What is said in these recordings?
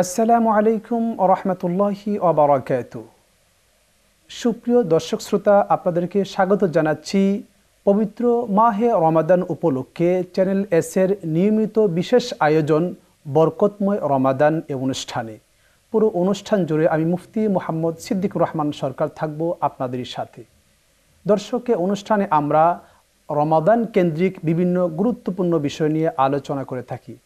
আসসালামু আলাইকুম ওয়া রাহমাতুল্লাহি ওয়া বারাকাতুহু। সুপ্রিয় দর্শক শ্রোতা, আপনাদেরকে স্বাগত জানাচ্ছি পবিত্র মাহে রমাদান উপলক্ষে চ্যানেল এসের নিয়মিত বিশেষ আয়োজন বরকতময় রমাদান এ অনুষ্ঠানে। পুরো অনুষ্ঠান জুড়ে আমি মুফতি মোহাম্মদ সিদ্দিকুর রহমান সরকার থাকব আপনাদের সাথে। দর্শকে অনুষ্ঠানে আমরা রমাদান কেন্দ্রিক বিভিন্ন গুরুত্বপূর্ণ বিষয় নিয়ে আলোচনা করে থাকি।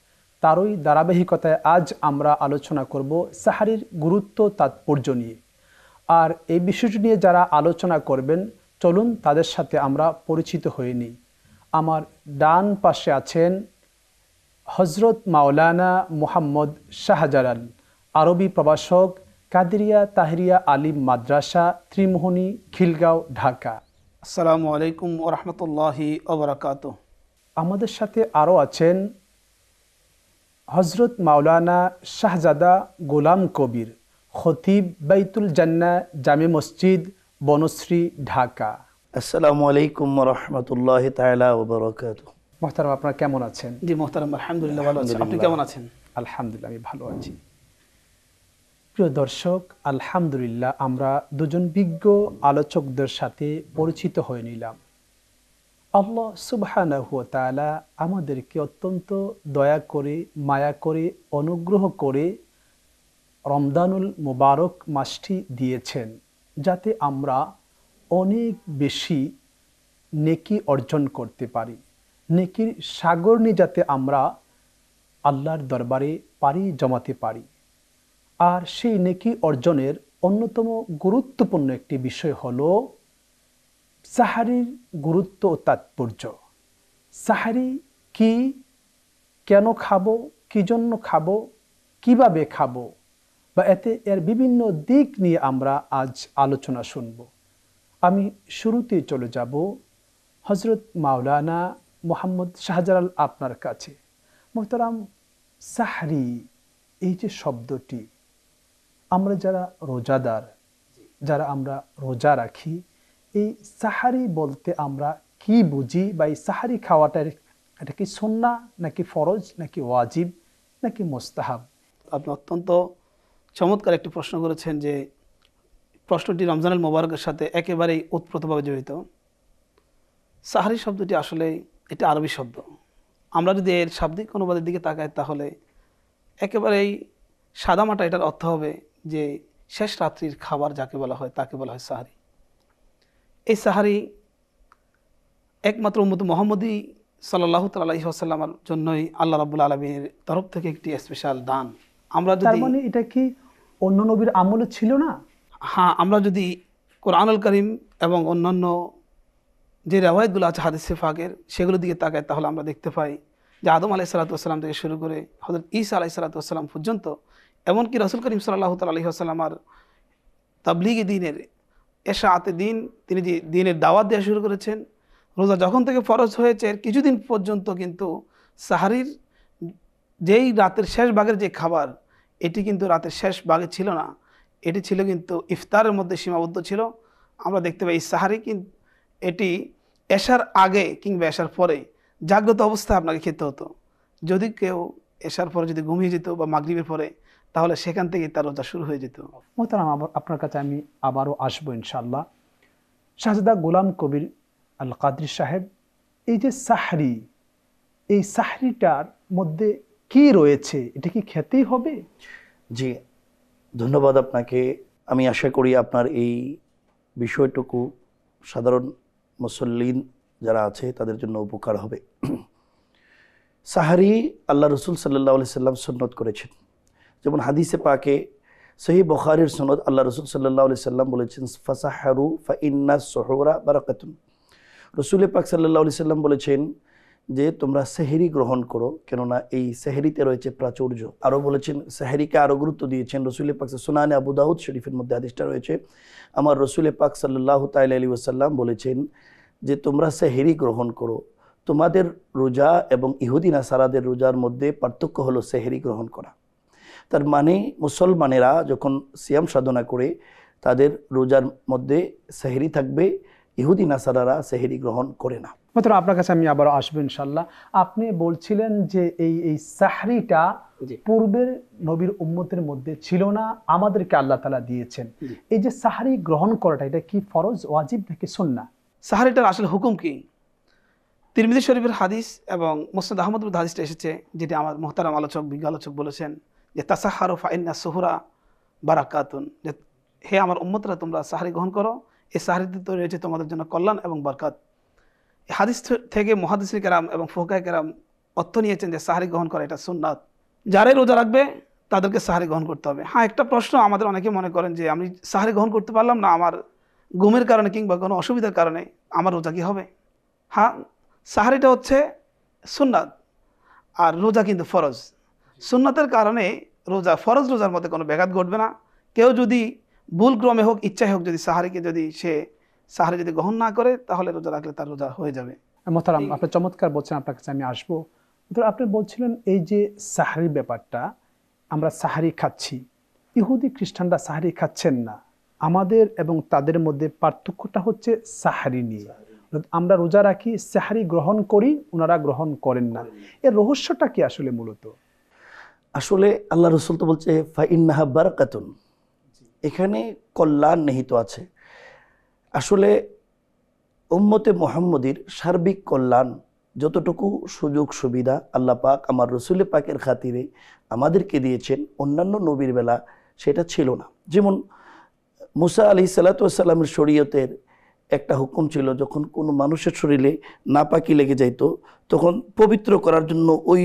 তারই ধারাবাহিকতায় আজ আমরা আলোচনা করব সাহারির গুরুত্ব তাৎপর্য নিয়ে। আর এই বিষয়টি নিয়ে যারা আলোচনা করবেন, চলুন তাদের সাথে আমরা পরিচিত হয়ে নিই। আমার ডান পাশে আছেন হজরত মাওলানা মুহাম্মদ শাহজালাল, আরবি প্রভাষক, কাদেরিয়া তাহরিয়া আলিম মাদ্রাসা, ত্রিমোহনী, খিলগাঁও, ঢাকা। আসসালামু আলাইকুম ওয়া রাহমাতুল্লাহি ওয়া বারাকাতুহু। আমাদের সাথে আরও আছেন হজরত মাওলানা শাহজাদা গোলাম কবির, খতিব, বাইতুল জান্নাহ জামে মসজিদ, বনশ্রী, ঢাকা। আসসালামু আলাইকুম ওয়া রাহমাতুল্লাহি তাআলা ওয়া বারাকাতুহু। মোহতারাম, আপনারা কেমন আছেন? জি মোহতারাম, আলহামদুলিল্লাহ ভালো আছি। আপনি কেমন আছেন? আলহামদুলিল্লাহ, আমি ভালো আছি। প্রিয় দর্শক, আলহামদুলিল্লাহ আমরা দুজন বিজ্ঞ আলোচকদের সাথে পরিচিত হয়ে নিলাম। আল্লাহ সুবহানাহু ওয়া তাআলা আমাদেরকে অত্যন্ত দয়া করে, মায়া করে, অনুগ্রহ করে রমজানুল মুবারক মাসটি দিয়েছেন, যাতে আমরা অনেক বেশি নেকি অর্জন করতে পারি। নেকির সাগর নিয়ে যাতে আমরা আল্লাহর দরবারে পারি জমাতে পারি। আর সেই নেকি অর্জনের অন্যতম গুরুত্বপূর্ণ একটি বিষয় হলো সাহারির গুরুত্ব ও তাৎপর্য। সাহারি কি, কেন খাবো, কি জন্য খাবো, কিভাবে খাবো, বা এর বিভিন্ন দিক নিয়ে আমরা আজ আলোচনা শুনব। আমি শুরুতেই চলে যাব হজরত মাওলানা মুহাম্মদ শাহজালাল আপনার কাছে। মোহতারাম, সাহরি এই যে শব্দটি, আমরা যারা রোজাদার, যারা আমরা রোজা রাখি, এই সাহারি বলতে আমরা কি বুঝি, বা এই সাহারি খাওয়াটা এটা কি সুন্নাহ নাকি ফরজ নাকি ওয়াজিব নাকি মুস্তাহাব? আপনি অত্যন্ত চমৎকার একটি প্রশ্ন করেছেন, যে প্রশ্নটি রমজানুল মুবারকের সাথে একেবারেই ওতপ্রোতভাবে জড়িত। সাহারি শব্দটি আসলে এটা আরবি শব্দ। আমরা যদি এর শাব্দিক অনুবাদের দিকে তাকাই, তাহলে একেবারেই সাদামাটা এটার অর্থ হবে যে শেষ রাত্রির খাবার যাকে বলা হয় তাকে বলা হয় সাহারি। এই সাহারি একমাত্র উম্মত মুহাম্মদী সাল্লাল্লাহু তাআলা আলাইহি ওয়াসাল্লামের জন্যই আল্লাহ রাব্বুল আলামিনের তরফ থেকে একটি স্পেশাল দান। আমরা তার যদি মানে এটা কি অন্য নবীর আমলে ছিল না? হ্যাঁ, আমরা যদি কোরআনুল কারীম এবং অন্যান্য যে রিওয়ায়াতগুলো আছে হাদিসে পাকের, সেগুলোর দিকে তাকাই, তাহলে আমরা দেখতে পাই যে আদম আলাইহিস সালাতু ওয়াস সালাম থেকে শুরু করে হযরত ঈসা আলাইহিস সালাতু ওয়াস সালাম পর্যন্ত, এমনকি রাসূল করিম সাল্লাল্লাহু তাআলা আলাইহি ওয়াসাল্লামের তাবলীগে দ্বীনের এশাআতে দ্বীন, তিনি যে দ্বীনের দাওয়াত দেওয়া শুরু করেছেন, রোজা যখন থেকে ফরজ হয়েছে এর কিছুদিন পর্যন্ত কিন্তু সাহারির যেই রাতের শেষ ভাগের যে খাবার, এটি কিন্তু রাতের শেষ ভাগে ছিল না, এটি ছিল কিন্তু ইফতারের মধ্যে সীমাবদ্ধ ছিল। আমরা দেখতে পাই সাহারি কিন্তু এটি এশার আগে কিংবা এশার পরে জাগ্রত অবস্থায় আপনাকে খেতে হতো। যদি কেউ এশার পরে যদি ঘুমিয়ে যেত বা মাগরিবের পরে, তাহলে সেখান থেকেই তার রোজা শুরু হয়ে যেত। মোহতারাম, আপনার কাছে আমি আবারও আসবো ইনশাআল্লাহ। শাহজাদা গোলাম কবির আল কাদরি সাহেব, এই যে সাহরি, এই সাহরিটার মধ্যে কি রয়েছে? এটা কি খেতেই হবে? জি, ধন্যবাদ আপনাকে। আমি আশা করি আপনার এই বিষয়টুকু সাধারণ মুসল্লিন যারা আছে তাদের জন্য উপকার হবে। সাহারি আল্লাহ রসুল সাল্লাল্লাহু আলাইহি সাল্লাম সুন্নত করেছেন। যেমন হাদিসে পাকে সহিহ বুখারীর সনদ, আল্লাহ রসুল সাল্লাল্লাহু আলাইহি সাল্লাম বলেছেন, ফাসাহারু ফাইন্নাস সুহুরা বারাকাতুন। রসুল পাক সাল্লাল্লাহু আলাইহি সাল্লাম বলেছেন যে তোমরা সেহরি গ্রহণ করো, কেননা এই সেহরিতে রয়েছে প্রাচুর্য। আরও বলেছেন, সেহরিকে আরও গুরুত্ব দিয়েছেন রসুল পাক, সুনানে আবু দাউদ শরীফের মধ্যে হাদিসটা রয়েছে। আমার রসুল পাক সাল্লাল্লাহু তাআলা আলাইহি ওয়াসাল্লাম বলেছেন যে তোমরা সেহরি গ্রহণ করো। তোমাদের রোজা এবং ইহুদি নাসারাদের রোজার মধ্যে পার্থক্য হলো সেহরি গ্রহণ করা। তার মানে মুসলমানেরা যখন সিয়াম সাধনা করে তাদের রোজার মধ্যে সেহরি থাকবে, ইহুদি নাসারারা সেহেরি গ্রহণ করে না। মাত্র আপনার কাছে আমি আবার আসবো ইনশাল্লাহ। আপনি বলছিলেন যে এই সাহরিটা পূর্বের নবীর উম্মতের মধ্যে ছিল না, আমাদেরকে আল্লাহ তাআলা দিয়েছেন। এই যে সাহরি গ্রহণ করাটা, এটা কি ফরজ, ওয়াজিব নাকি সুন্নাহ? সাহারিটার আসলে হুকুম কি? তিরমিজি শরীফের হাদিস এবং মুসনাদ আহমদের হাদিসটা এসেছে, যেটি আমার মুহতারাম আলোচক, বিজ্ঞ আলোচক বলেছেন যে তাসাহারু ফাইন্না সুহুরা বারাকাতুন, যে হে আমার উম্মতরা তোমরা সাহারি গ্রহণ করো, এই সাহারিতে তৈরি হয়েছে তোমাদের জন্য কল্যাণ এবং বরকত। এই হাদিস থেকে মুহাদ্দিসিন কেরাম এবং ফুকাহায়ে কেরাম অর্থ নিয়েছেন যে সাহারি গ্রহণ করা এটা সুন্নাত, যারাই রোজা রাখবে তাদেরকে সাহারি গ্রহণ করতে হবে। হ্যাঁ, একটা প্রশ্ন আমাদের অনেকে মনে করেন যে আমি সাহারি গ্রহণ করতে পারলাম না, আমার ঘুমের কারণে কিংবা কোনো অসুবিধার কারণে আমার রোজা কি হবে? হ্যাঁ, সাহারিটা হচ্ছে সুন্নাত আর রোজা কিন্তু ফরজ। সুন্নাতের কারণে রোজা, ফরজ রোজার মধ্যে কোনো ব্যাঘাত ঘটবে না। কেউ যদি ভুল ক্রমে হোক, ইচ্ছায় হোক, যদি সাহারিকে যদি সে সাহারি যদি গ্রহণ না করে, তাহলে রোজা রাখলে তার রোজা হয়ে যাবে। মোহতারাম, আপনি চমৎকার বলছেন, আপনার কাছে আমি আসবো। আপনি বলছিলেন এই যে সাহারির ব্যাপারটা, আমরা সাহারি খাচ্ছি, ইহুদি খ্রিস্টানরা সাহারি খাচ্ছেন না, আমাদের এবং তাদের মধ্যে পার্থক্যটা হচ্ছে সাহারি নিয়ে। আমরা রোজা রাখি, সাহারি গ্রহণ করি, ওনারা গ্রহণ করেন না। এর রহস্যটা কি আসলে? মূলত আসলে আল্লাহ রসুল তো বলছে ফাইন্নাহা বারাকাতুন, এখানে কল্যাণ নিহিত আছে। আসলে উম্মতে মুহাম্মদীর সার্বিক কল্যাণ, যতটুকু সুযোগ সুবিধা আল্লাহ পাক আমার রসুল পাকের খাতিরে আমাদেরকে দিয়েছেন, অন্যান্য নবীর বেলা সেটা ছিল না। যেমন মুসা আলাইহিসসালাতু ওয়াসসালামের শরীয়তের একটা হুকুম ছিল, যখন কোনো মানুষের শরীরে নাপাকি লেগে যাইতো, তখন পবিত্র করার জন্য ওই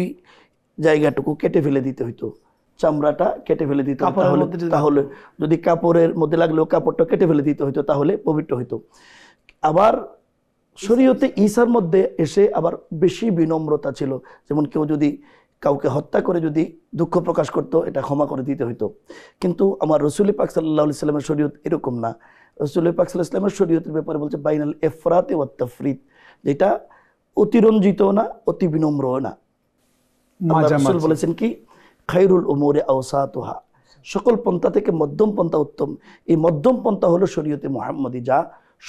জায়গাটুকু কেটে ফেলে দিতে হইতো, চামড়াটা কেটে ফেলে দিতে হতো। তাহলে যদি কাপড়ের মধ্যে লাগলেও কাপড়টা কেটে ফেলে দিতে হইতো, তাহলে পবিত্র হইতো। আবার শরীয়তে ঈসার মধ্যে এসে আবার বেশি বিনম্রতা ছিল, যেমন কেউ যদি কাউকে হত্যা করে যদি দুঃখ প্রকাশ করত, এটা ক্ষমা করে দিতে হইতো। কিন্তু আমার রসুল পাক সাল্লাল্লাহু আলাইহি সাল্লামের শরীয়ত এরকম না। রসুল পাক সাল্লাল্লাহু আলাইহি সাল্লামের শরীয়তের ব্যাপারে বলছে বাইনাল ইফরাতে ওয়াত তাফরিদ, যেটা অতিরঞ্জিত না, অতি বিনম্রও না। আল্লাহ রাসূল বলেছেন কি, খায়রুল উমুরি আওসাতুহা, সকল পন্থা থেকে মধ্যম পন্থা উত্তম। এই মধ্যম পন্থা হলো শরীয়তে মুহাম্মদী, যা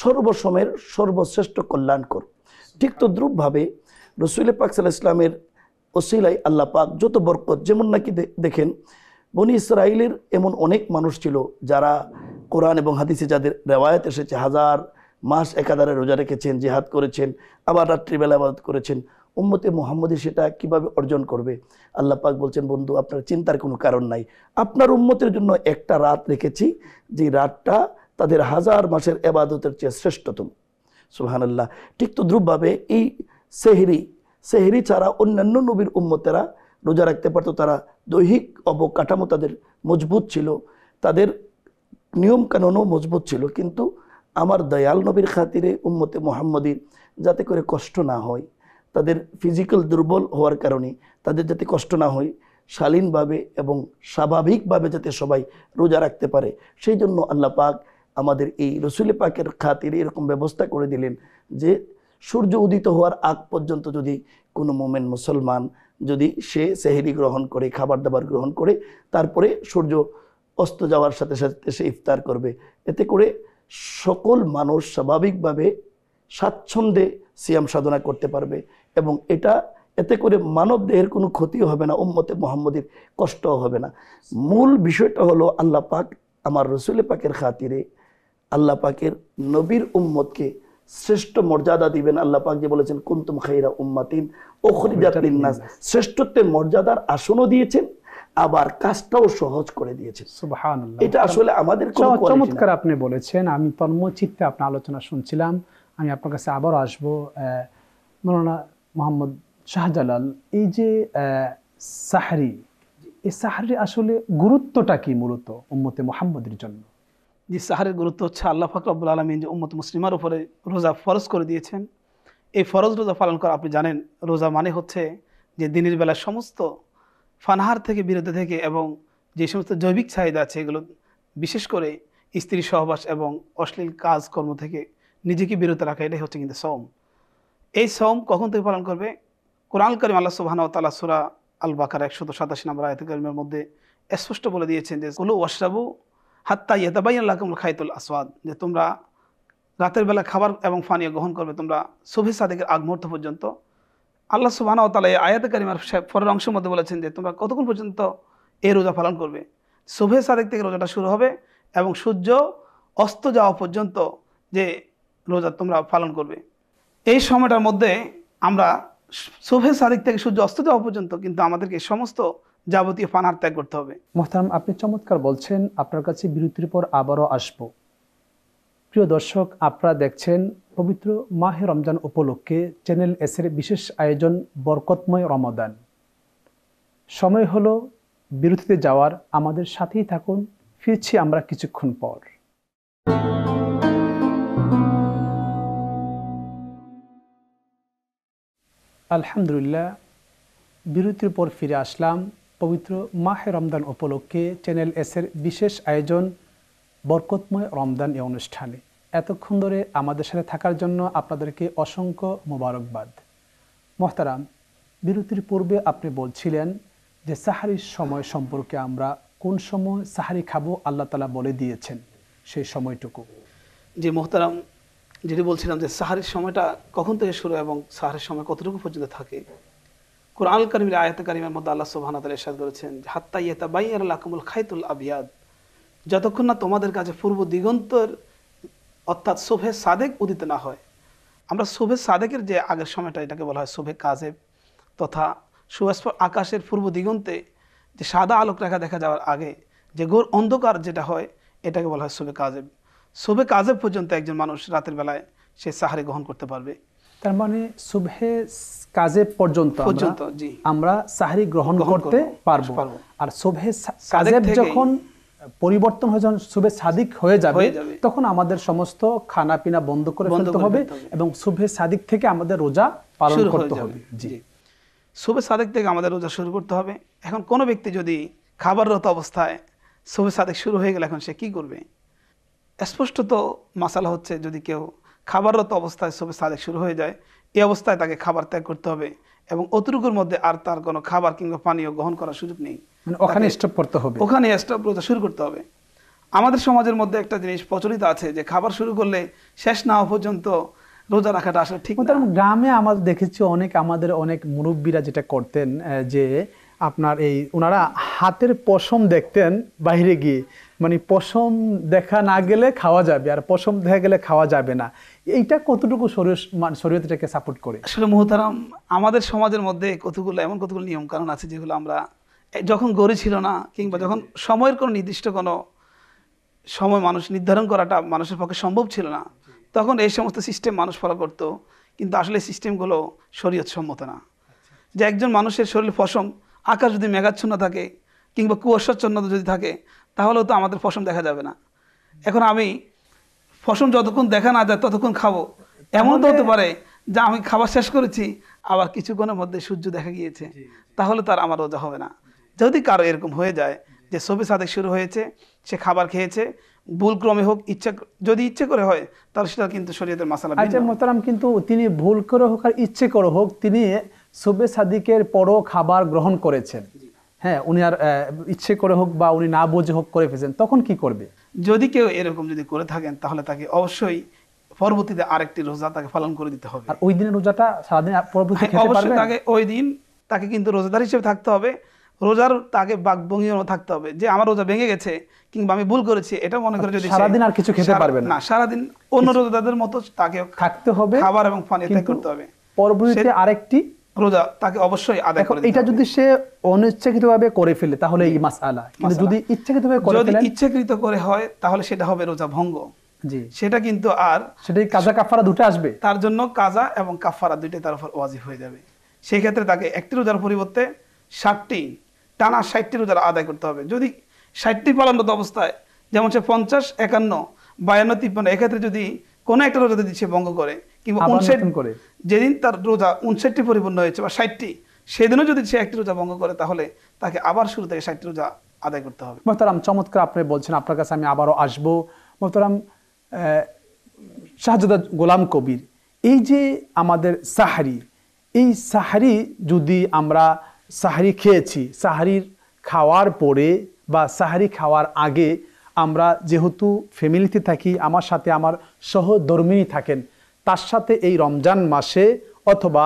সর্বসময়ের সর্বশ্রেষ্ঠ কল্যাণকর। ঠিক তদ্রূপভাবে রসুল পাক সাল্লাল্লাহু আলাইহি ইসলামের ওসিলাই আল্লাহ পাক যত বরকত, যেমন নাকি দেখেন বনি ইসরাইলের এমন অনেক মানুষ ছিল যারা কোরআন এবং হাদিসে যাদের রেওয়ায়াত এসেছে, হাজার মাস একাধারে রোজা রেখেছেন, জিহাদ করেছেন, আবার রাত্রিবেলা ইবাদত করেছেন। উম্মতে মুহাম্মদী সেটা কিভাবে অর্জন করবে? আল্লাহ পাক বলছেন, বন্ধু আপনার চিন্তার কোনো কারণ নাই, আপনার উম্মতের জন্য একটা রাত রেখেছি, যে রাতটা তাদের হাজার মাসের ইবাদতের চেয়ে শ্রেষ্ঠতম। সুবহানাল্লাহ। ঠিক তদ্রূপভাবে এই সেহরি ছাড়া অন্যান্য নবীর উম্মতেরা রোজা রাখতে পারতো, তারা দৈহিক অবকাঠামো তাদের মজবুত ছিল, তাদের নিয়ম কানুনও মজবুত ছিল। কিন্তু আমার দয়াল নবীর খাতিরে উম্মতে মুহাম্মদীর যাতে করে কষ্ট না হয়, তাদের ফিজিক্যাল দুর্বল হওয়ার কারণে তাদের যাতে কষ্ট না হয়, শালীনভাবে এবং স্বাভাবিকভাবে যাতে সবাই রোজা রাখতে পারে, সেই জন্য আল্লাহ পাক আমাদের এই রসুল পাকের খাতিরে এরকম ব্যবস্থা করে দিলেন যে সূর্য উদিত হওয়ার আগ পর্যন্ত যদি কোনো মোমেন মুসলমান যদি সে সেহরি গ্রহণ করে, খাবার দাবার গ্রহণ করে, তারপরে সূর্য অস্ত যাওয়ার সাথে সাথে সে ইফতার করবে, এতে করে সকল মানুষ স্বাভাবিকভাবে স্বাচ্ছন্দ্যে সিয়াম সাধনা করতে পারবে, এবং এতে করে মানব দেহের কোনো ক্ষতিও হবে না, উম্মতে মুহাম্মদীর কষ্টও হবে না। মূল বিষয়টা হলো আল্লাহ পাক আমার রসুল পাকের খাতিরে আল্লাহ পাকের নবীর উম্মতকে শ্রেষ্ঠ মর্যাদা দিবেন। আল্লাহ পাক যে বলেছেন কুনতুম খায়রা উম্মাতিন উখরিজাত লিন-নাস, শ্রেষ্ঠত্বের মর্যাদার আসনও দিয়েছেন, আবার কাজটাও সহজ করে দিয়েছেন। সুবহানাল্লাহ। এটা আসলে আমাদের কোনো চমৎকার আপনি বলেছেন। আমি তন্ময় চিত্তে আপনার আলোচনা শুনছিলাম। আমি আপনার কাছে আবার আসবো। মাওলানা মোহাম্মদ শাহজালাল, এই যে সাহরি, এই সাহরি আসলে গুরুত্বটা কি মূলত উম্মতে মুহাম্মদের জন্য? যে সাহারের গুরুত্ব হচ্ছে আল্লাহ পাক রব্বুল আলামিন যে উম্মত মুসলিমার উপরে রোজা ফরজ করে দিয়েছেন। এই ফরজ রোজা পালন করা, আপনি জানেন রোজা মানে হচ্ছে যে দিনের বেলা সমস্ত ফানাহার থেকে বিরত থেকে এবং যে সমস্ত জৈবিক চাহিদা আছে এগুলো, বিশেষ করে স্ত্রী সহবাস এবং অশ্লীল কাজকর্ম থেকে নিজেকে বিরত রাখা, এটাই হচ্ছে কিন্তু সওম। এই সওম কখন থেকে পালন করবে? কোরআন কারীম আল্লাহ সুবহানাহু ওয়া তাআলা সূরা আল বাকারা 187 নম্বর আয়াত কারীমের মধ্যে স্পষ্ট বলে দিয়েছেন যে কুলু ওয়াশরাবু হাত্তা ইয়াতাবায়ানা লাকুমুল খাইতুল আসওয়াদ, যে তোমরা রাতের বেলা খাবার এবং পানীয় গ্রহণ করবে তোমরা সুবহে সাদিকের আগ মুহূর্ত পর্যন্ত। আল্লাহ সুবহানাহু ওয়া তাআলা এই আয়াতে কারিমার পরের অংশের মধ্যে বলেছেন যে তোমরা কতক্ষণ পর্যন্ত এই রোজা পালন করবে। সুবহে সাদিক থেকে রোজাটা শুরু হবে এবং সূর্য অস্ত যাওয়া পর্যন্ত যে রোজা তোমরা পালন করবে। এই সময়টার মধ্যে আমরা সুবহে সাদিক থেকে সূর্য অস্ত যাওয়া পর্যন্ত কিন্তু আমাদেরকে সমস্ত যাবতীয় পানাহার ত্যাগ করতে হবে। মোহতারাম, আপনি চমৎকার বলছেন। আপনার কাছে বিরতির পর আবারও আসব। প্রিয় দর্শক, আপনারা দেখছেন পবিত্র মাহে রমজান উপলক্ষে চ্যানেল এসের বিশেষ আয়োজন বরকতময় রমাদান। সময় হলো বিরতিতে যাওয়ার, আমাদের সাথেই থাকুন, ফিরছি আমরা কিছুক্ষণ পর। আলহামদুলিল্লাহ, বিরতির পর ফিরে আসলাম পবিত্র মাহে রমজান উপলক্ষে চ্যানেল এসের বিশেষ আয়োজন বরকতময় রমজান এই অনুষ্ঠানে। এতক্ষণ ধরে আমাদের সাথে থাকার জন্য আপনাদেরকে অসংখ্য মোবারকবাদ। মোহতারাম, বিরতির পূর্বে আপনি বলছিলেন যে সাহারির সময় সম্পর্কে আমরা কোন সময় সাহারি খাবো আল্লাহ তাআলা বলে দিয়েছেন সেই সময়টুকু। যে মোহতারাম, যেটি বলছিলাম যে সাহারির সময়টা কখন থেকে শুরু এবং সাহারির সময় কতটুকু পর্যন্ত থাকে। কুরআনুল কারীমের আয়াতে কারিমার মধ্যে আল্লাহ সুবহানাহু ওয়া তাআলা ইরশাদ করেছেন যে হাত্তা ইয়াতাবায়্যানা লাকুমুল খাইতুল আবিয়াদ, যতক্ষণ না তোমাদের কাছে পূর্ব দিগন্তের অর্থাৎ সুবহে সাদেক উদিত না হয়। আমরা সুবহে সাদেকের যে আগের সময়টা এটাকে বলা হয় সুবহে কাযেব, তথা সুস্পষ্ট আকাশের পূর্ব দিগন্তে যে সাদা আলোক রেখা দেখা যাওয়ার আগে যে ঘোর অন্ধকার যেটা হয় এটাকে বলা হয় সুবহে কাযেব। সুবহে কাযেব পর্যন্ত একজন মানুষ রাতের বেলায় সে সাহারি গ্রহণ করতে পারবে। তার মানে সুবহে কাযেব পর্যন্ত জি আমরা সাহারি গ্রহণ করতে পারবো। আর সুবহে কাযেব যখন পরিবর্তন হয়ে যখন সুবহে সাদিক হয়ে যাবে তখন আমাদের সমস্ত খানা পিনা বন্ধ করে ফেলতে হবে এবং সুবহে সাদিক থেকে আমাদের রোজা পালন করতে হবে। জি, সুবহে সাদিক থেকে আমাদের রোজা শুরু করতে হবে। এখন কোনো ব্যক্তি যদি খাবাররত অবস্থায় সুবহে সাদিক শুরু হয়ে গেলে এখন সে কি করবে? স্পষ্টত মাসালা হচ্ছে যদি কেউ খাবাররত অবস্থায় সুবহে সাদিক শুরু হয়ে যায়, এই অবস্থায় তাকে খাবার ত্যাগ করতে হবে এবং অতটুকুর মধ্যে আর তার কোনো খাবার কিংবা পানীয় গ্রহণ করার সুযোগ নেই। ওখানে স্টপ করতে হবে, ওখানে স্টপ রোজা শুরু করতে হবে। আমাদের সমাজের মধ্যে একটা জিনিস প্রচলিত আছে যে খাবার শুরু করলে শেষ না হওয়া পর্যন্ত রোজা রাখাটা আসলে ঠিক না। গ্রামে আমরা দেখেছি আমাদের অনেক মুরব্বীরা যেটা করতেন যে আপনার ওনারা হাতের পশম দেখতেন বাইরে গিয়ে, মানে পশম দেখা না গেলে খাওয়া যাবে আর পশম দেখা গেলে খাওয়া যাবে না। এইটা কতটুকু শরীয়ত এটাকে সাপোর্ট করে? আসলে মুহতারাম, আমাদের সমাজের মধ্যে এমন কতগুলো নিয়ম কানুন আছে যেগুলো আমরা যখন গড়ে ছিল না কিংবা যখন সময়ের কোনো নির্দিষ্ট কোনো সময় মানুষ নির্ধারণ করাটা মানুষের পক্ষে সম্ভব ছিল না, তখন এই সমস্ত সিস্টেম মানুষ ফলো করতো। কিন্তু আসলে সিস্টেমগুলো শরীয়ত সম্মত না। যে একজন মানুষের শরীরে পশম, আকাশ যদি মেঘাচ্ছন্ন থাকে কিংবা কুয়াশাচ্ছন্ন যদি থাকে তাহলেও তো আমাদের পশম দেখা যাবে না। এখন আমি পশম যতক্ষণ দেখা না যায় ততক্ষণ খাবো, এমন তো হতে পারে যে আমি খাবার শেষ করেছি আবার কিছুক্ষণের মধ্যে সূর্য দেখা গিয়েছে, তাহলে তার আমার রোজা হবে না। যদি কারো এরকম হয়ে যায় যে সুবহে সাদিক শুরু হয়েছে, সে খাবার খেয়েছে, ভুলক্রমে হোক যদি ইচ্ছে করে হয় তাহলে সেটা কিন্তু শরীয়তের মাসালা। আচ্ছা মোহতারাম, কিন্তু তিনি ভুল করে হোক আর ইচ্ছে করে হোক তিনি সুবহে সাদিকের পরও খাবার গ্রহণ করেছেন, হ্যাঁ, উনি আর ইচ্ছে করে হোক বা উনি না বুঝে হোক করে ফেলেছেন, তখন কি করবে? যদি কেউ এরকম যদি করে থাকেন তাহলে তাকে অবশ্যই পরবর্তীতে আরেকটি রোজা তাকে পালন করে দিতে হবে। আর ওই দিনের রোজাটা সারাদিন পরবর্তী খেতে পারবে? অবশ্যই তাকে ওই দিন তাকে কিন্তু রোজাদার হিসেবে থাকতে হবে। রোজার তাকে বাকভঙ্গিও থাকতে হবে যে আমার রোজা ভেঙে গেছে কিংবা আমি ভুল করেছি, এটা মনে করে যদি সারাদিন আর কিছু খেতে পারবে না, সারাদিন অন্য রোজাদারদের মতো তাকে থাকতে হবে, খাবার এবং পানি ত্যাগ করতে হবে। পরবর্তীতে আরেকটি রোজা তাকে অবশ্যই আদায় করে দিতে হবে। এটা যদি সে অনিচ্ছাকৃতভাবে করে ফেলে তাহলে এই মাসআলা, কিন্তু যদি ইচ্ছাকৃতভাবে করে ফেলে, যদি ইচ্ছাকৃত করে হয় তাহলে সেটা হবে রোজা ভঙ্গ। জি, সেটা কিন্তু আর সেটাই কাজা কাফারা দুটো আসবে, তার জন্য কাজা এবং কাফারা দুইটাই তার উপর ওয়াজিব হয়ে যাবে। সেই ক্ষেত্রে তাকে একটি রোজার পরিবর্তে 60টি টানা 60টি রোজা আদায় করতে হবে। যদি 60টি পালনরত অবস্থায়, যেমন সে 50, 51, 52, 53, এক্ষেত্রে যদি কোনো একটা রোজা যদি সে ভঙ্গ করে কিংবা 59 করে, যেদিন তার রোজা 59টি পরিপূর্ণ হয়েছে বা 60টি, সেদিনও যদি সে একটি রোজা ভঙ্গ করে তাহলে তাকে আবার শুরু থেকে 60টি রোজা আদায় করতে হবে। মোহতারাম, চমৎকার আপনি বলছেন, আপনার কাছে আমি আবারও আসবো। মোহতারাম শাহজাদা গোলাম কবির, এই যে আমাদের সাহারি, এই সাহারি যদি আমরা সাহারি খেয়েছি, সাহারির খাওয়ার পরে বা সাহারি খাওয়ার আগে আমরা যেহেতু ফ্যামিলিতে থাকি, আমার সাথে আমার সহধর্মিণী থাকেন, তার সাথে এই রমজান মাসে অথবা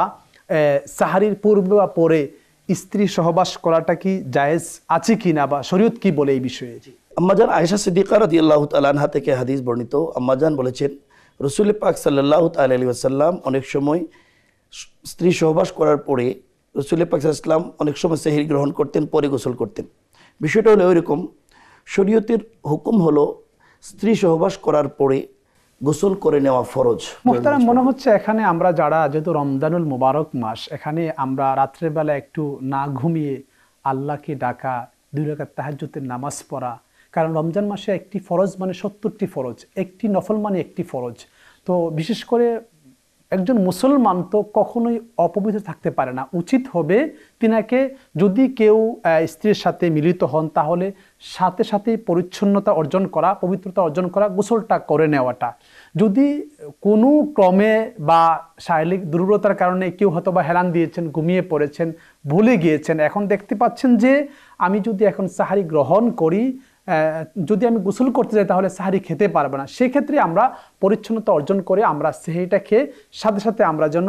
সাহারির পূর্বে বা পরে স্ত্রী সহবাস করাটা কি জায়েজ আছে কিনা, বা শরীয়ত কি বলে এই বিষয়ে? আম্মাজান আয়েশা সিদ্দিকা রাদিয়াল্লাহু তাআলা আনহা থেকে হাদিস বর্ণিত, আম্মাজান বলেছেন রাসূল পাক সাল্লাল্লাহু তাআলা আলাইহি ওয়াসাল্লাম অনেক সময় স্ত্রী সহবাস করার পরে রাসূল পাক সাল্লাল্লাহু আলাইহি ওয়াসাল্লাম অনেক সময় সেহরি গ্রহণ করতেন, পরে গোসল করতেন। বিষয়টা হলো এরকম, শরীয়তের হুকুম হলো স্ত্রী সহবাস করার পরে গোসল করে নেওয়া ফরজ। মুহতারাম, মনে হচ্ছে এখানে আমরা যারা, যেহেতু রমজানুল মুবারক মাস, এখানে আমরা রাত্রের বেলা একটু না ঘুমিয়ে আল্লাহকে ডাকা, 2 রাকাত তাহাজ্জুদের নামাজ পড়া, কারণ রমজান মাসে একটি ফরজ মানে 70টি ফরজ, একটি নফল মানে একটি ফরজ। তো বিশেষ করে একজন মুসলমান তো কখনোই অপবিত্র থাকতে পারে না। উচিত হবে তিনাকে, যদি কেউ স্ত্রীর সাথে মিলিত হন, তাহলে সাথে সাথেই পরিচ্ছন্নতা অর্জন করা, পবিত্রতা অর্জন করা, গোসলটা করে নেওয়াটা। যদি কোনো ক্রমে বা শারীরিক দুর্বলতার কারণে কেউ হয়তো বা হেলান দিয়েছেন, ঘুমিয়ে পড়েছেন, ভুলে গিয়েছেন, এখন দেখতে পাচ্ছেন যে আমি যদি এখন সাহারি গ্রহণ করি, যদি আমি গোসল করতে যাই তাহলে সাহারি খেতে পারবো না, সেক্ষেত্রে আমরা পরিচ্ছন্নতা অর্জন করে আমরা সেহরিটা খেয়ে সাথে সাথে আমরা যেন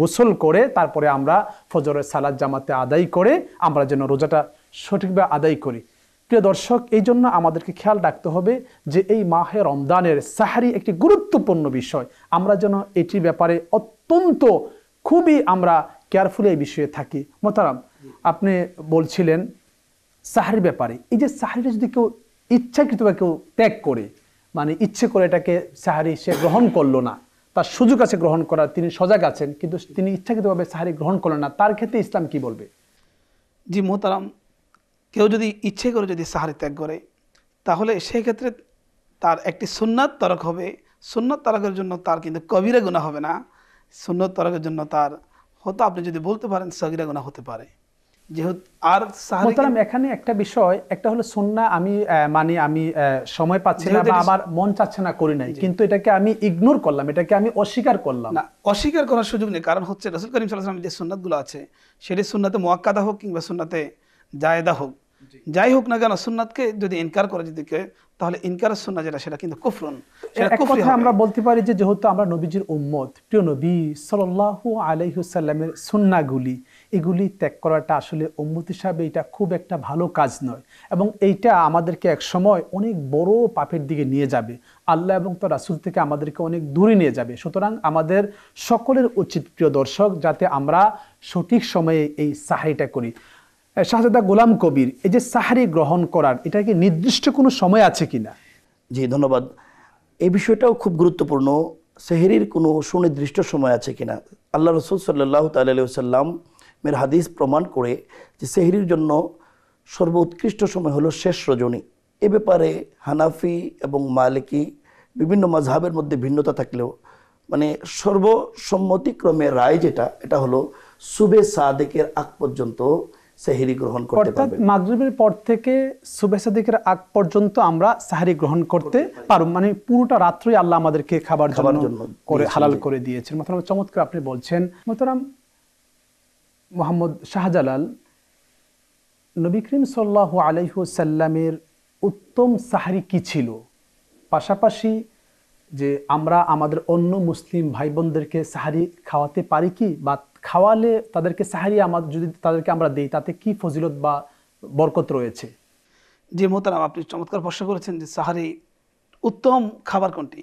গোসল করে তারপরে আমরা ফজরের সালাত জামাতে আদায় করে আমরা যেন রোজাটা সঠিকভাবে আদায় করি। প্রিয় দর্শক, এই জন্য আমাদেরকে খেয়াল রাখতে হবে যে এই মাহে রমজানের সাহারি একটি গুরুত্বপূর্ণ বিষয়, আমরা যেন এটির ব্যাপারে অত্যন্ত খুবই আমরা কেয়ারফুলি এই বিষয়ে থাকি। মোহতারাম, আপনি বলছিলেন সাহারির ব্যাপারে, এই যে সাহারিটা যদি কেউ ইচ্ছাকৃতভাবে কেউ ত্যাগ করে, মানে ইচ্ছে করে এটাকে সাহারি সে গ্রহণ করলো না, তার সুযোগ আছে গ্রহণ করার, তিনি সজাগ আছেন, কিন্তু তিনি ইচ্ছাকৃতভাবে সাহারি গ্রহণ করলেন না, তার ক্ষেত্রে ইসলাম কি বলবে? জি মোহতারাম, কেউ যদি ইচ্ছে করে যদি সাহারি ত্যাগ করে, তাহলে সেক্ষেত্রে তার একটি সুন্নাত তরক হবে। সুন্নাত তরকের জন্য তার কিন্তু কবিরা গুনাহ হবে না, সুন্নাত তরকের জন্য তার হয়তো আপনি যদি বলতে পারেন সগীরা গুনাহ হতে পারে। যেহেতু আর মোহতারাম, এখানে একটা বিষয়, একটা হলো সুন্নাহ আমি মানে আমি সময় পাচ্ছি না বা আমার মন চাচ্ছে না করি নাই, কিন্তু এটাকে আমি ইগনোর করলাম, এটাকে আমি অস্বীকার করলাম না, অস্বীকার করার সুযোগ নেই। কারণ হচ্ছে রাসূল করিম সাল্লাল্লাহু আলাইহি ওয়াসাল্লাম যে সুন্নাতগুলো আছে, সেটি সুন্নাতে মুআক্কাদা হোক কিংবা সুন্নাতে জায়েদা হোক, যাই হোক না কেন, সুন্নাতকে যদি ইনকার করে যদি কেউ, তাহলে ইনকারের সুন্নাহ যেটা সেটা কিন্তু কুফরুন। এক কথা আমরা বলতে পারি যে যেহেতু আমরা নবীজির উম্মত, প্রিয় নবী সাল্লাল্লাহু আলাইহি ওয়াসাল্লামের সুন্নাহগুলি, এগুলি ত্যাগ করাটা আসলে উম্মত হিসাবে এটা খুব একটা ভালো কাজ নয়, এবং এইটা আমাদেরকে এক সময় অনেক বড় পাপের দিকে নিয়ে যাবে, আল্লাহ এবং তার রাসূল থেকে আমাদেরকে অনেক দূরে নিয়ে যাবে। সুতরাং আমাদের সকলের উচিত, প্রিয় দর্শক, যাতে আমরা সঠিক সময়ে এই সাহারিটা করি। শাহজাদা গোলাম কবির, এই যে সাহারি গ্রহণ করার, এটা কি নির্দিষ্ট কোনো সময় আছে কিনা? জি ধন্যবাদ। এই বিষয়টাও খুব গুরুত্বপূর্ণ, সেহরির কোনো সুনির্দিষ্ট সময় আছে কিনা। আল্লাহ রাসূল সাল্লাল্লাহু তাআলা আলাইহি ওয়াসাল্লাম এর হাদিস প্রমাণ করে যে সেহরির জন্য সর্বোৎকৃষ্ট সময় হলো শেষ রজনী। এ ব্যাপারে হানাফি এবং মালিকি বিভিন্ন মাযহাবের মধ্যে ভিন্নতা থাকলেও মানে সর্বসম্মতিক্রমে রায় যেটা, এটা হলো সুবে সাদেকের আগ পর্যন্ত সেহরি গ্রহণ করতে পারবে। অর্থাৎ মাগরিবের পর থেকে সুবহ সাদিকের আগ পর্যন্ত আমরা সাহারি গ্রহণ করতে পারব, মানে পুরোটা রাত্রই আল্লাহ আমাদেরকে খাবার জন্য করে হালাল করে দিয়েছেন। মোহতারাম, চমৎকার আপনি বলছেন। মোহতারাম মোহাম্মদ শাহজালাল, নবী করিম সাল্লাল্লাহু আলাইহি ওয়াসাল্লামের উত্তম সাহারি কি ছিল? পাশাপাশি যে আমরা আমাদের অন্য মুসলিম ভাই বোনদেরকে সাহারি খাওয়াতে পারি কি, বা খাওয়ালে তাদেরকে সাহারি যদি তাদেরকে আমরা দিই, তাতে কি ফজিলত বা বরকত রয়েছে? যে মোহতারাম, আপনি চমৎকার প্রশ্ন করেছেন যে সাহারি উত্তম খাবার কোনটি।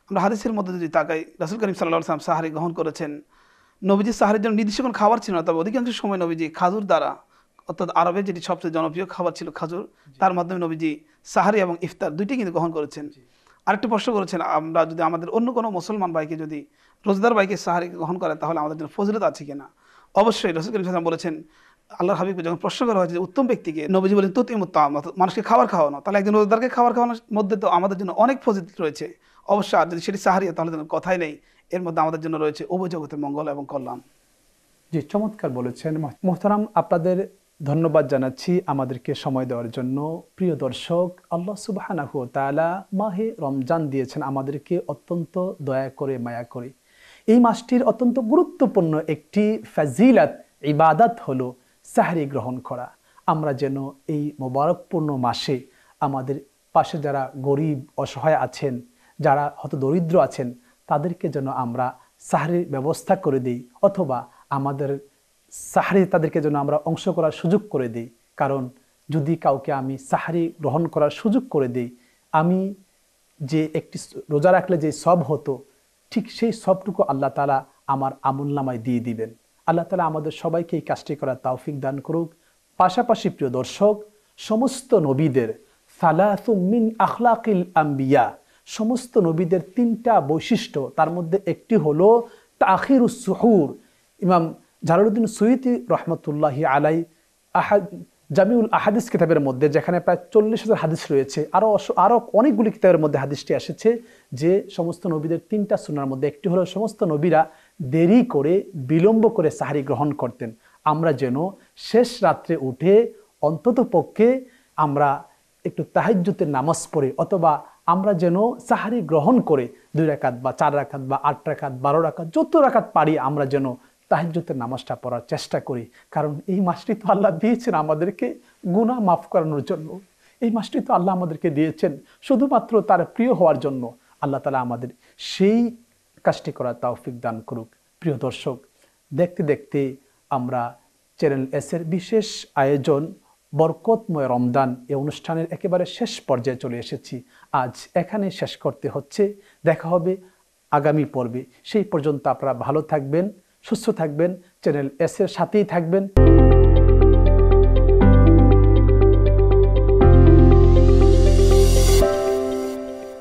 আমরা হাদিসের মধ্যে যদি তাকাই, রাসূল করিম সাল্লাল্লাহু আলাইহি ওয়াসাল্লাম সাহারি গ্রহণ করেছেন। নবীজি সাহারির জন্য নির্দিষ্ট কোনো খাবার ছিল না, তবে অধিকাংশ সময় নবীজি খাজুর দ্বারা, অর্থাৎ আরবে যেটি সবচেয়ে জনপ্রিয় খাবার ছিল খাজুর, তার মাধ্যমে নবীজি সাহারি এবং ইফতার দুইটি কিন্তু গ্রহণ করেছেন। আরেকটি প্রশ্ন করেছেন, আমরা যদি আমাদের অন্য কোনো মুসলমান ভাইকে, যদি রোজদার ভাইকে সাহারি গ্রহণ করে, তাহলে আমাদের জন্য ফজিলত আছে কিনা? অবশ্যই। রাসূল করিম সাল্লাল্লাহু আলাইহি ওয়াসাল্লাম বলেছেন, আল্লাহর হাবিবকে যখন প্রশ্ন করা হয়েছে যে উত্তম ব্যক্তিকে, নবীজি বলেন তুতিমুত তাআম, মানুষকে খাবার খাওয়ানো। তাহলে একজন রোজদারকে খাবার খাওয়ানোর মধ্যে তো আমাদের জন্য অনেক ফজিলত রয়েছে। অবশ্যই, আর যদি সেটি সাহারি, তাহলে কথাই নেই, এর মধ্যে আমাদের জন্য রয়েছে উভয় জগতের মঙ্গল এবং কল্যাণ। জি, চমৎকার বলেছেন। মোহতারাম, আপনাদের ধন্যবাদ জানাচ্ছি আমাদেরকে সময় দেওয়ার জন্য। প্রিয় দর্শক, আল্লাহ সুবহানাহু ওয়া তাআলা মাহে রমজান দিয়েছেন আমাদেরকে অত্যন্ত দয়া করে, মায়া করে। এই মাসটির অত্যন্ত গুরুত্বপূর্ণ একটি ফাজিলাত, ইবাদত হলো সাহরি গ্রহণ করা। আমরা যেন এই মোবারকপূর্ণ মাসে আমাদের পাশে যারা গরিব অসহায় আছেন, যারা হতদরিদ্র আছেন, তাদেরকে যেন আমরা সাহরির ব্যবস্থা করে দিই, অথবা আমাদের সাহরি তাদেরকে যেন আমরা অংশ করার সুযোগ করে দিই। কারণ যদি কাউকে আমি সাহরি গ্রহণ করার সুযোগ করে দিই, আমি যে একটি রোজা রাখলে যে সব হতো, ঠিক সেই সবটুকু আল্লাহ তাআলা আমার আমলনামায় দিয়ে দিবেন। আল্লাহ তাআলা আমাদের সবাইকে এই কাজটি করার তৌফিক দান করুক। পাশাপাশি প্রিয় দর্শক, সমস্ত নবীদের সালাসু মিন আখলাকিল আম্বিয়া, সমস্ত নবীদের 3টা বৈশিষ্ট্য, তার মধ্যে একটি হলো তাখিরুস সুহুর। ইমাম জালালউদ্দিন সুয়ুতি রহমতুল্লাহি আলাই জামিউল আহাদিস কিতাবের মধ্যে, যেখানে প্রায় 40,000 হাদিস রয়েছে, আরও অনেকগুলি কিতাবের মধ্যে হাদিসটি এসেছে যে সমস্ত নবীদের 3টা সুন্নাহর মধ্যে একটি হলো সমস্ত নবীরা দেরি করে, বিলম্ব করে সাহরি গ্রহণ করতেন। আমরা যেন শেষ রাত্রে উঠে অন্তত পক্ষে আমরা একটু তাহাজ্জুদের নামাজ পড়ে, অথবা আমরা যেন সাহরি গ্রহণ করে 2 রাকাত বা 4 রাকাত বা 8 রাকাত 12 রাকাত যত রাকাত পারি আমরা যেন তাহাজ্জুদের নামাজটা পড়ার চেষ্টা করি। কারণ এই মাসটি তো আল্লাহ দিয়েছেন আমাদেরকে গুনাহ মাফ করানোর জন্য। এই মাসটি তো আল্লাহ আমাদেরকে দিয়েছেন শুধুমাত্র তার প্রিয় হওয়ার জন্য। আল্লাহ তাআলা আমাদের সেই কাজটি করার তৌফিক দান করুক। প্রিয় দর্শক, দেখতে দেখতে আমরা চ্যানেল এসের বিশেষ আয়োজন বরকতময় রমজান এই অনুষ্ঠানের একেবারে শেষ পর্যায়ে চলে এসেছি। আজ এখানে শেষ করতে হচ্ছে। দেখা হবে আগামী পর্বে। সেই পর্যন্ত আপনারা ভালো থাকবেন, সুস্থ থাকবেন, চ্যানেল এসের সাথেই থাকবেন।